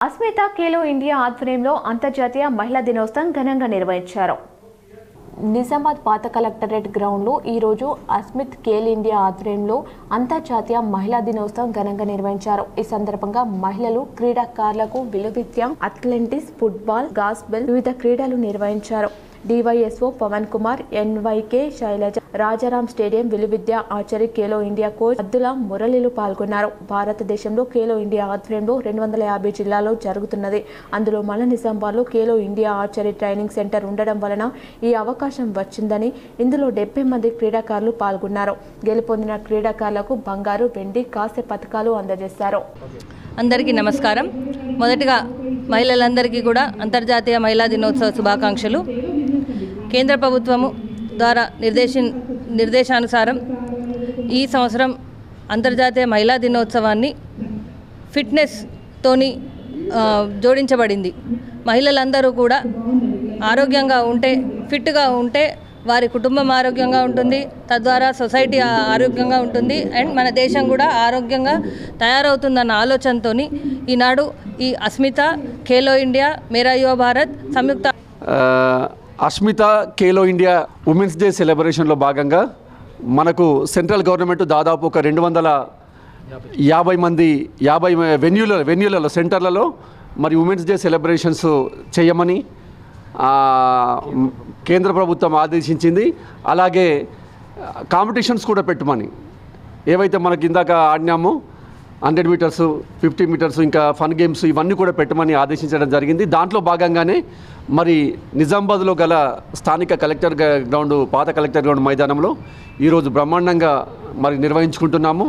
Asmita Khelo India ఆధ్వర్యంలో అంతర్జాతీయ మహిళా దినోత్సవం ఘనంగా నిర్వహించారు. నిజామాబాద్ పాత కలెక్టరేట్ గ్రౌండ్లో ఈరోజు అస్మిత్ ఖేల్ ఇండియా ఆధ్వర్యంలో అంతర్జాతీయ మహిళా దినోత్సవం ఘనంగా నిర్వహించారు. ఈ సందర్భంగా మహిళలు క్రీడాకారులకు విలువిద్య, అథ్లెటిక్స్, ఫుట్బాల్, గాస్బెల్ వివిధ క్రీడలు నిర్వహించారు. DYSO Pavan Kumar, NYK Sailaja, Rajaram stadium విలువిద్య archery Khelo India coach Addula మురళిలు పాల్గొన్నారు. భారతదేశంలో ఖేలో ఇండియా ఆధ్వర్యంలో 250 జిల్లాల్లో జరుగుతున్నది. అందులో మన నిజామాబాద్లో Khelo India archery training centre ఉండడం వలన ఈ అవకాశం వచ్చిందని, ఇందులో 70 మంది క్రీడాకారులు పాల్గొన్నారు. గెలుపొందిన క్రీడాకారులకు బంగారు, వెండి, కాంస్య పథకాలు అందజేశారు. అందరికీ నమస్కారం. మొదటిగా మహిళలందరికీ కూడా అంతర్జాతీయ మహిళా దినోత్సవ శుభాకాంక్షలు. కేంద్ర ప్రభుత్వము ద్వారా నిర్దేశానుసారం ఈ సంవత్సరం అంతర్జాతీయ మహిళా దినోత్సవాన్ని ఫిట్నెస్తోని జోడించబడింది. మహిళలందరూ కూడా ఆరోగ్యంగా ఉంటే, ఫిట్గా ఉంటే వారి కుటుంబం ఆరోగ్యంగా ఉంటుంది, తద్వారా సొసైటీ ఆరోగ్యంగా ఉంటుంది అండ్ మన దేశం కూడా ఆరోగ్యంగా తయారవుతుందన్న ఆలోచనతో ఈనాడు ఈ అస్మిత ఖేలో ఇండియా మేరా యువ భారత్ సంయుక్త Asmita Khelo India women's day సెలబ్రేషన్లో భాగంగా మనకు సెంట్రల్ గవర్నమెంట్ దాదాపు ఒక 250 మంది 50 వెన్యూలలో సెంటర్లలో మరి ఉమెన్స్ డే సెలబ్రేషన్స్ చేయమని కేంద్ర ప్రభుత్వం ఆదేశించింది. అలాగే కాంపిటీషన్స్ కూడా పెట్టమని, ఏవైతే మనకి ఇందాక ఆడినామో 100 మీటర్స్, 50 మీటర్స్, ఇంకా ఫన్ గేమ్స్ ఇవన్నీ కూడా పెట్టమని ఆదేశించడం జరిగింది. దాంట్లో భాగంగానే మరి నిజామాబాద్లో గల స్థానిక కలెక్టర్ గ్రౌండ్, పాత కలెక్టర్ గ్రౌండ్ మైదానంలో ఈరోజు బ్రహ్మాండంగా మరి నిర్వహించుకుంటున్నాము.